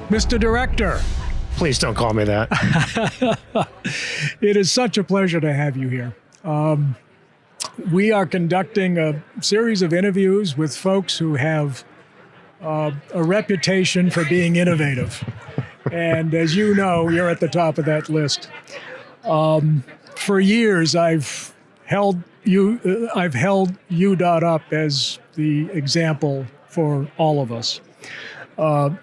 Mr. Director. Please don't call me that. It is such a pleasure to have you here. We are conducting a series of interviews with folks who have a reputation for being innovative. And as you know, you're at the top of that list. For years, I've held UDOT up as the example for all of us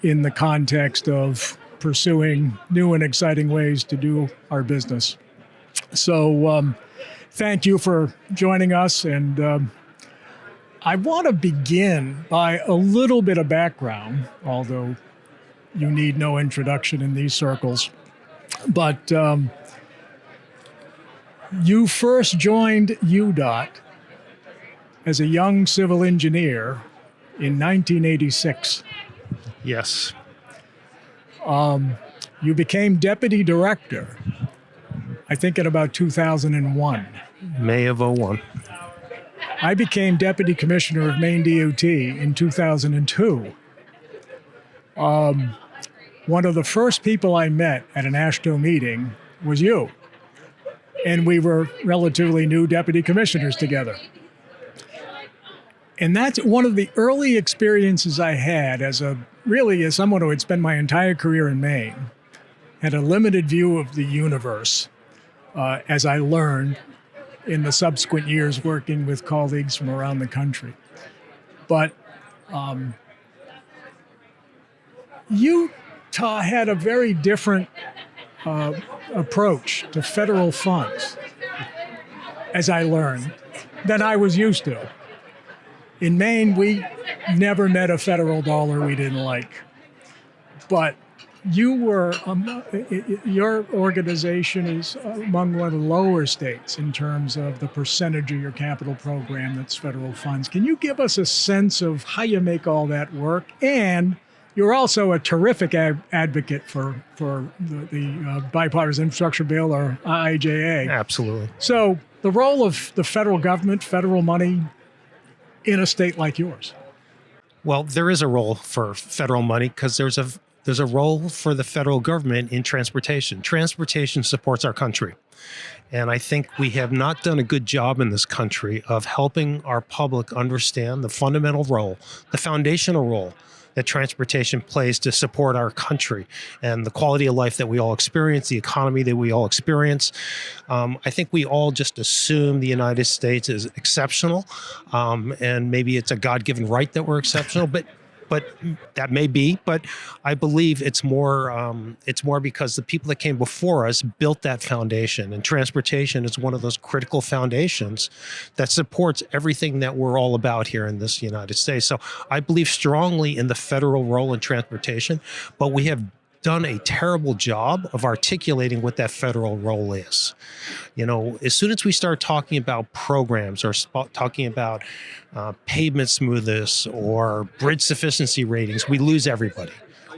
in the context of pursuing new and exciting ways to do our business. So thank you for joining us. And I want to begin by a little bit of background, although you need no introduction in these circles. But you first joined UDOT as a young civil engineer in 1986. Yes. You became deputy director, I think in about 2001. May of 01. I became deputy commissioner of Maine DOT in 2002. One of the first people I met at an AASHTO meeting was you. And we were relatively new deputy commissioners together. And that's one of the early experiences I had as someone who had spent my entire career in Maine, had a limited view of the universe, as I learned in the subsequent years working with colleagues from around the country. But Utah had a very different approach to federal funds, as I learned, than I was used to. In Maine, we never met a federal dollar we didn't like. But your organization is among one of the lower states in terms of the percentage of your capital program that's federal funds. Can you give us a sense of how you make all that work? And you're also a terrific advocate for the bipartisan infrastructure bill, or IIJA. Absolutely. So the role of the federal government, federal money in a state like yours. Well, there is a role for federal money because there's a role for the federal government in transportation. Transportation supports our country. And I think we have not done a good job in this country of helping our public understand the fundamental role, the foundational role that transportation plays to support our country and the quality of life that we all experience, the economy that we all experience. I think we all just assume the United States is exceptional, and maybe it's a God-given right that we're exceptional, but that may be, but I believe it's more because the people that came before us built that foundation, and transportation is one of those critical foundations that supports everything that we're all about here in this United States. So I believe strongly in the federal role in transportation, but we have done a terrible job of articulating what that federal role is. You know, as soon as we start talking about programs or talking about pavement smoothness or bridge sufficiency ratings, we lose everybody.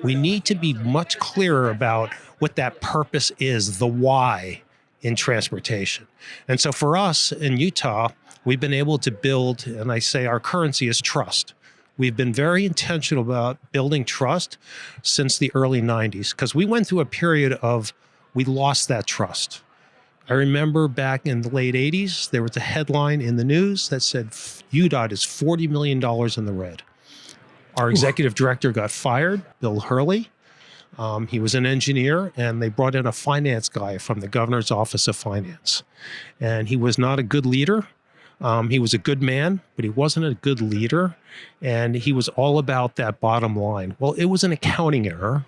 We need to be much clearer about what that purpose is, the why in transportation. And so for us in Utah, we've been able to build, and I say our currency is trust. We've been very intentional about building trust since the early 90s, because we went through a period of, we lost that trust. I remember back in the late 80s, there was a headline in the news that said UDOT is $40 million in the red. Our executive director got fired, Bill Hurley. He was an engineer, and they brought in a finance guy from the governor's office of finance. And he was not a good leader. He was a good man, but he wasn't a good leader. And he was all about that bottom line. Well, it was an accounting error.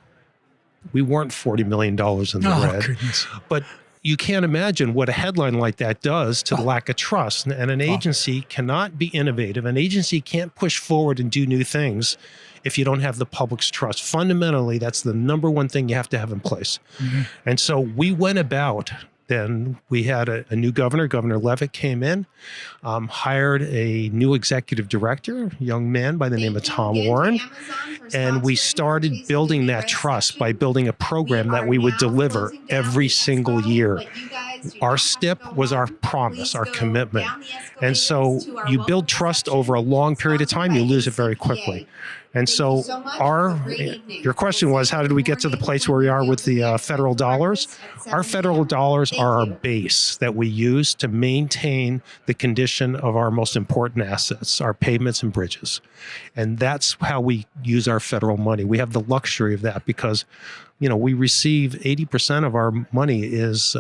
We weren't $40 million in the red. Goodness. But you can't imagine what a headline like that does to the lack of trust. And an agency cannot be innovative. An agency can't push forward and do new things if you don't have the public's trust. Fundamentally, that's the number one thing you have to have in place. Mm-hmm. And so we went about, then we had a new governor. Governor Levitt came in, hired a new executive director, a young man by the name of Tom Warren. And we started building that trust by building a program that we would deliver every single year. Our STIP was our promise, our commitment. And so you build trust over a long period of time, you lose it very quickly. And so your question was, how did we get to the place where we are with the federal dollars? Our federal dollars are our base that we use to maintain the condition of our most important assets, our pavements and bridges. And that's how we use our federal money. We have the luxury of that because, we receive 80% of our money is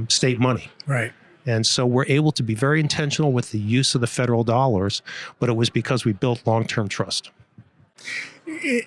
state money. Right. And so we're able to be very intentional with the use of the federal dollars, but it was because we built long-term trust.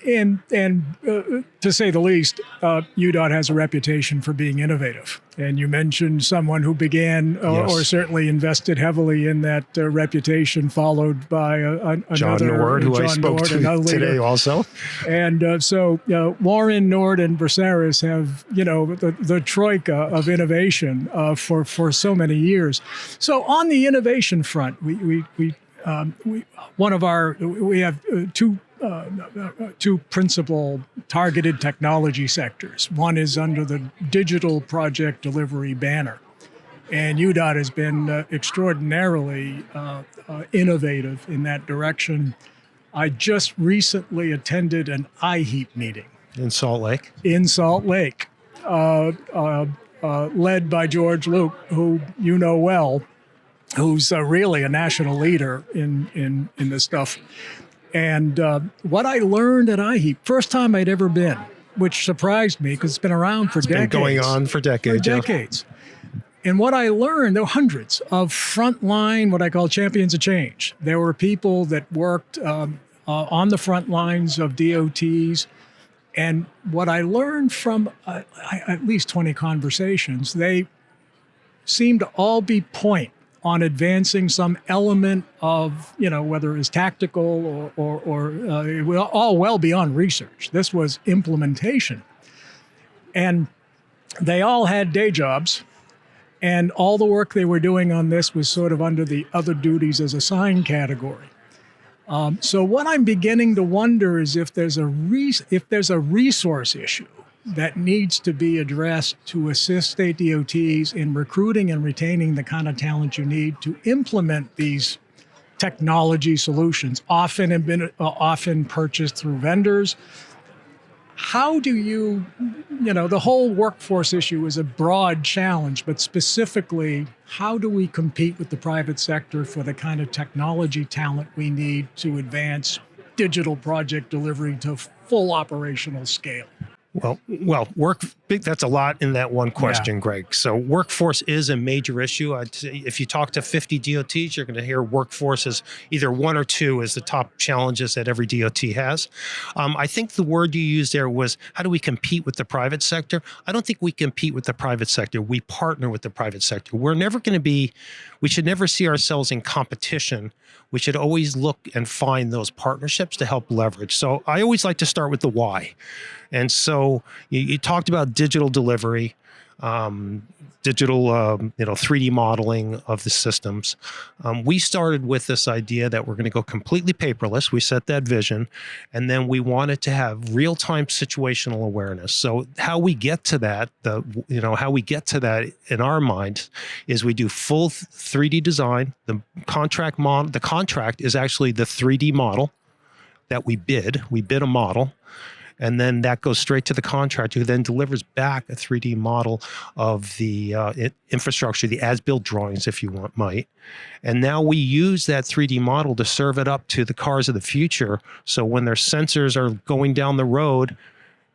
And to say the least, UDOT has a reputation for being innovative. And you mentioned someone who began or certainly invested heavily in that reputation, followed by another John Nord, who I spoke to today also. And so Warren, Nord, and Braceras have, the troika of innovation for so many years. So on the innovation front, we have two principal targeted technology sectors. One is under the digital project delivery banner. And UDOT has been extraordinarily innovative in that direction. I just recently attended an IHEAP meeting. In Salt Lake? In Salt Lake, led by George Luke, who you know well, who's really a national leader in this stuff. And what I learned at IHEAP, first time I'd ever been, which surprised me because it's been around for decades. Been going on for decades. And what I learned, there were hundreds of frontline, what I call champions of change. There were people that worked on the front lines of DOTs. And what I learned from at least 20 conversations, they seemed to all be point on advancing some element of, whether it's tactical or all well beyond research. This was implementation. And they all had day jobs, and all the work they were doing on this was sort of under the other duties as assigned category. So what I'm beginning to wonder is if there's a resource issue that needs to be addressed to assist state DOTs in recruiting and retaining the kind of talent you need to implement these technology solutions, often purchased through vendors. How do you, the whole workforce issue is a broad challenge, but specifically, how do we compete with the private sector for the kind of technology talent we need to advance digital project delivery to full operational scale? Well, that's a lot in that one question, Greg. So workforce is a major issue. I'd say if you talk to 50 DOTs, you're going to hear workforce as either one or two as the top challenges that every DOT has. I think the word you used there was, how do we compete with the private sector? I don't think we compete with the private sector. We partner with the private sector. We should never see ourselves in competition. We should always look and find those partnerships to help leverage. So I always like to start with the why. And so you talked about digital delivery, digital 3D modeling of the systems. We started with this idea that we're going to go completely paperless. We set that vision, and then we wanted to have real-time situational awareness. So how we get to that, in our mind is we do full 3D design. The contract is actually the 3D model that we bid. We bid a model. And then that goes straight to the contractor, who then delivers back a 3D model of the infrastructure, the as-built drawings, if you might. And now we use that 3D model to serve it up to the cars of the future. So when their sensors are going down the road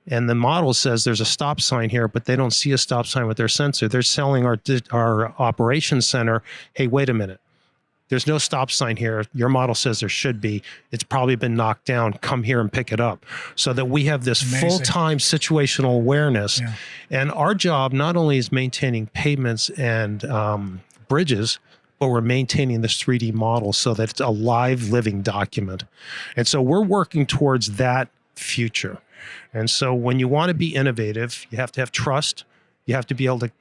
and the model says there's a stop sign here, but they don't see a stop sign with their sensor, they're telling our operations center, hey, wait a minute. There's no stop sign here. Your model says there should be. It's probably been knocked down. Come here and pick it up. So that we have this full-time situational awareness. Yeah. And our job not only is maintaining pavements and bridges, but we're maintaining this 3D model so that it's a live, living document. And so we're working towards that future. And so when you want to be innovative, you have to have trust. You have to be able to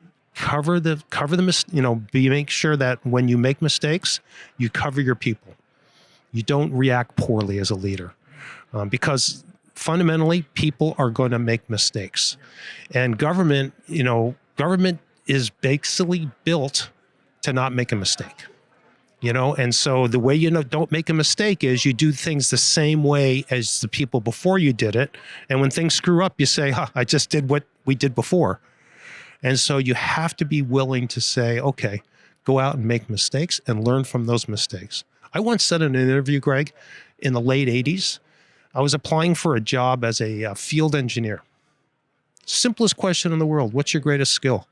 make sure that when you make mistakes, you cover your people. You don't react poorly as a leader, because fundamentally people are going to make mistakes, and government is basically built to not make a mistake. And so the way don't make a mistake is you do things the same way as the people before you did it. And when things screw up, you say, I just did what we did before. And so you have to be willing to say, okay, go out and make mistakes and learn from those mistakes. I once said in an interview, Greg, in the late 80s, I was applying for a job as a field engineer. Simplest question in the world. What's your greatest skill?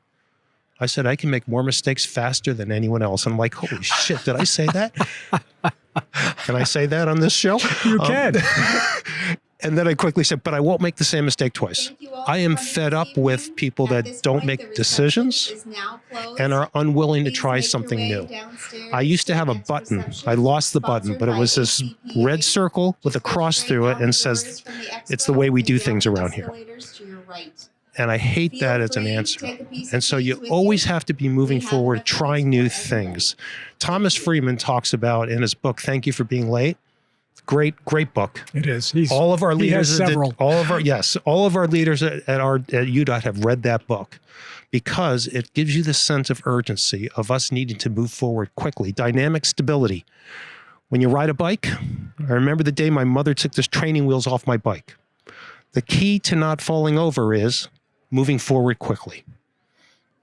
I said, I can make more mistakes faster than anyone else. And I'm like, holy shit, did I say that? Can I say that on this show? You can. And then I quickly said, but I won't make the same mistake twice. I am fed up with people that don't make decisions and are unwilling to try something new. I used to have a button. I lost the button, but it was this red circle with a cross through it and says, it's the way we do things around here. And I hate that as an answer. And so you always have to be moving forward, trying new things. Thomas Friedman talks about in his book, Thank You for Being Late. Great book. It is. All of our leaders, all of our leaders at UDOT have read that book because it gives you the sense of urgency of us needing to move forward quickly. Dynamic stability. When you ride a bike, I remember the day my mother took the training wheels off my bike. The key to not falling over is moving forward quickly.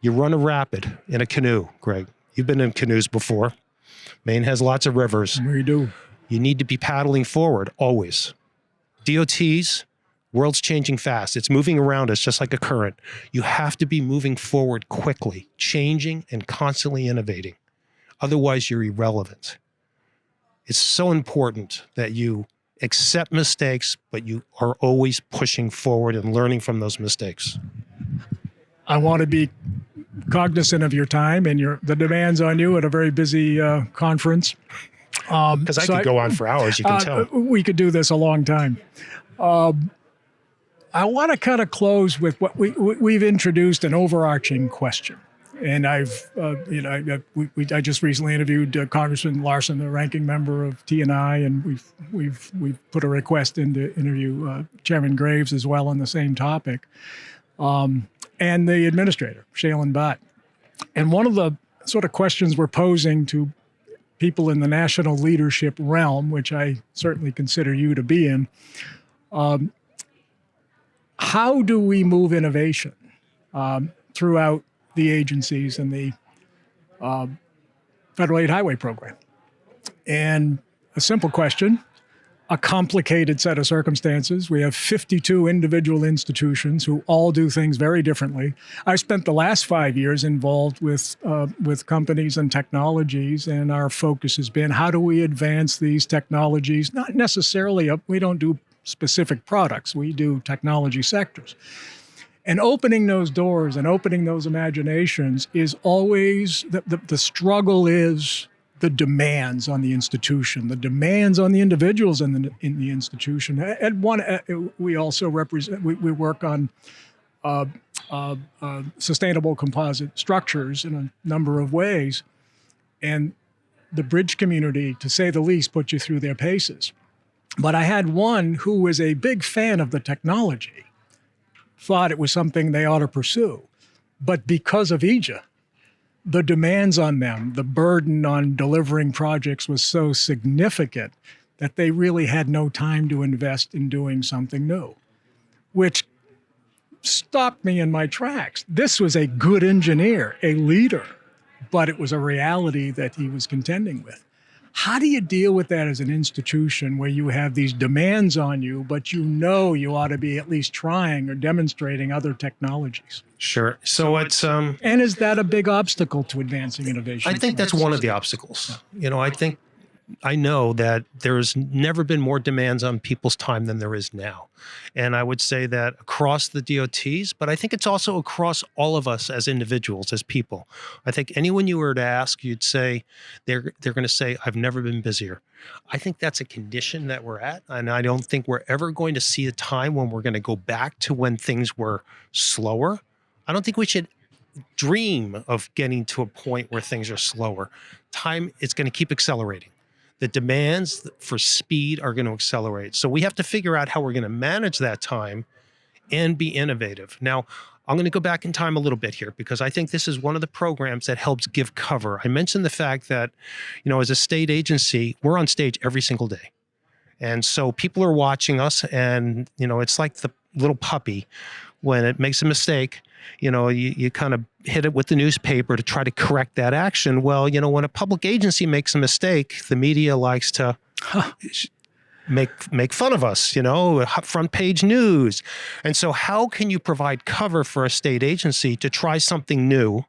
You run a rapid in a canoe, Greg. You've been in canoes before. Maine has lots of rivers. We do. You need to be paddling forward always. DOTs, world's changing fast. It's moving around us just like a current. You have to be moving forward quickly, changing and constantly innovating. Otherwise, you're irrelevant. It's so important that you accept mistakes, but you are always pushing forward and learning from those mistakes. I want to be cognizant of your time and the demands on you at a very busy conference. Because I could go on for hours, you can tell. We could do this a long time. I want to kind of close with what we've introduced an overarching question. And I just recently interviewed Congressman Larson, the ranking member of T&I, and we've put a request in to interview Chairman Graves as well on the same topic, and the administrator, Shailen Bhatt. And one of the sort of questions we're posing to people in the national leadership realm, which I certainly consider you to be in, how do we move innovation throughout the agencies and the Federal Aid Highway Program? And a simple question, a complicated set of circumstances. We have 52 individual institutions who all do things very differently. I spent the last 5 years involved with companies and technologies, and our focus has been how do we advance these technologies? Not necessarily, we don't do specific products, we do technology sectors. And opening those doors and opening those imaginations is always, the struggle is the demands on the institution, the demands on the individuals in the institution. We also we work on sustainable composite structures in a number of ways. And the bridge community, to say the least, put you through their paces. But I had one who was a big fan of the technology, thought it was something they ought to pursue. But because of EJA, the demands on them, the burden on delivering projects was so significant that they really had no time to invest in doing something new, which stopped me in my tracks. This was a good engineer, a leader, but it was a reality that he was contending with. How do you deal with that as an institution where you have these demands on you, but you ought to be at least trying or demonstrating other technologies? Sure. So it's and is that a big obstacle to advancing innovation? I think that's one of the obstacles. I know that there's never been more demands on people's time than there is now. And I would say that across the DOTs, but I think it's also across all of us as individuals, as people. I think anyone you were to ask, you'd say, they're going to say, I've never been busier. I think that's a condition that we're at. And I don't think we're ever going to see a time when we're going to go back to when things were slower. I don't think we should dream of getting to a point where things are slower. Time, it's going to keep accelerating. The demands for speed are going to accelerate. So we have to figure out how we're going to manage that time and be innovative. Now, I'm going to go back in time a little bit here because I think this is one of the programs that helps give cover. I mentioned the fact that, as a state agency, we're on stage every single day. And so people are watching us and, it's like the little puppy when it makes a mistake, you kind of hit it with the newspaper to try to correct that action. Well, when a public agency makes a mistake, the media likes to make fun of us, front page news. And so how can you provide cover for a state agency to try something new?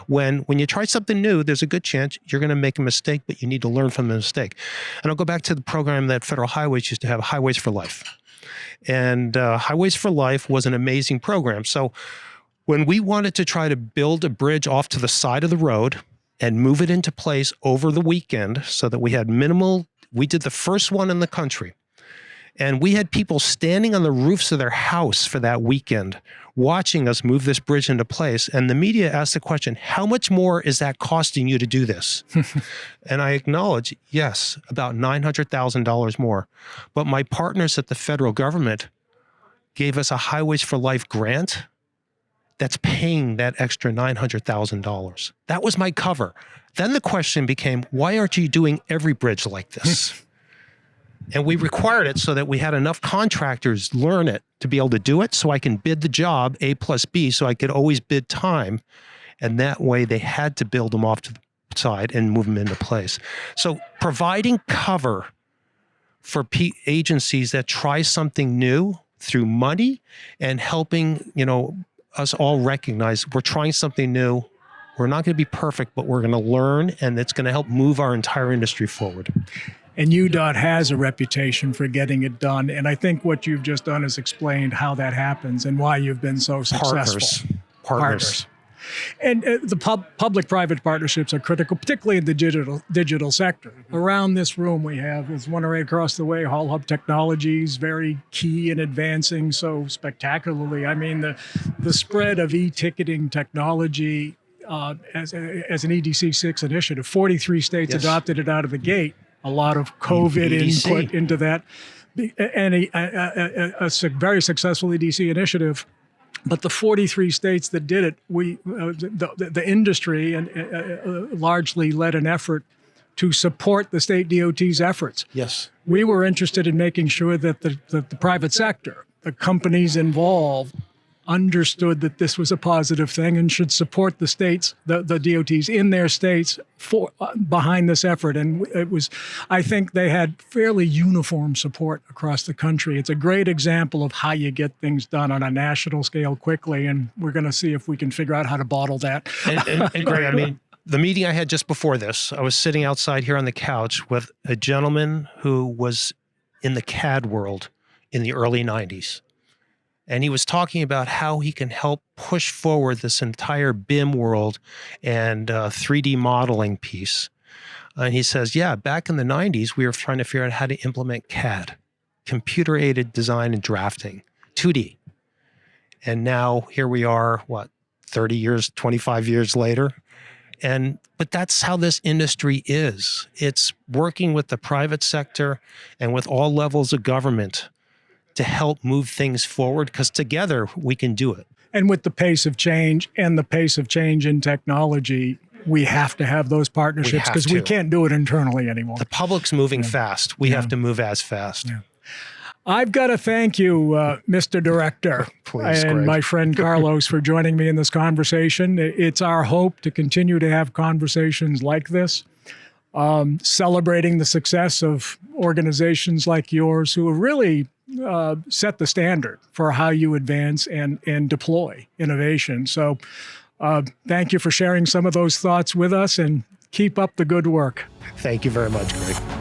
When you try something new, there's a good chance you're going to make a mistake, but you need to learn from the mistake. And I'll go back to the program that Federal Highways used to have, Highways for Life. And Highways for Life was an amazing program. So when we wanted to try to build a bridge off to the side of the road and move it into place over the weekend so that we had minimal, we did the first one in the country. And we had people standing on the roofs of their house for that weekend watching us move this bridge into place. And the media asked the question, how much more is that costing you to do this? And I acknowledge, yes, about $900,000 more. But my partners at the federal government gave us a Highways for Life grant that's paying that extra $900,000. That was my cover. Then the question became, why aren't you doing every bridge like this? And we required it so that we had enough contractors learn it to be able to do it so I can bid the job A plus B so I could always bid time. And that way they had to build them off to the side and move them into place. So providing cover for agencies that try something new through money and helping, us all recognize we're trying something new. We're not going to be perfect, but we're going to learn, and it's going to help move our entire industry forward. And UDOT has a reputation for getting it done. And I think what you've just done is explained how that happens and why you've been so successful. Partners. And the public-private partnerships are critical, particularly in the digital sector. Mm-hmm. Around this room we have, there's one right across the way, Hall Hub Technologies, very key in advancing so spectacularly. I mean, the spread of e-ticketing technology as an EDC 6 initiative, 43 states adopted it out of the gate. A lot of COVID input into that, and a very successful EDC initiative. But the 43 states that did it, the industry and largely led an effort to support the state DOT's efforts. Yes, we were interested in making sure that the private sector, the companies involved, understood that this was a positive thing and should support the states, the DOTs in their states behind this effort. And I think they had fairly uniform support across the country. It's a great example of how you get things done on a national scale quickly. And we're going to see if we can figure out how to bottle that. And Greg, I mean, the meeting I had just before this, I was sitting outside here on the couch with a gentleman who was in the CAD world in the early 90s. And he was talking about how he can help push forward this entire BIM world and 3D modeling piece. And he says, yeah, back in the 90s, we were trying to figure out how to implement CAD, computer-aided design and drafting, 2D. And now here we are, 30 years, 25 years later? But that's how this industry is. It's working with the private sector and with all levels of government to help move things forward, because together we can do it. And with the pace of change in technology, we have to have those partnerships because we can't do it internally anymore. The public's moving fast. We have to move as fast. Yeah. I've got to thank you, Mr. Director, Please, and Greg. my friend Carlos for joining me in this conversation. It's our hope to continue to have conversations like this, celebrating the success of organizations like yours who have really set the standard for how you advance and deploy innovation. So thank you for sharing some of those thoughts with us, and keep up the good work. Thank you very much, Greg.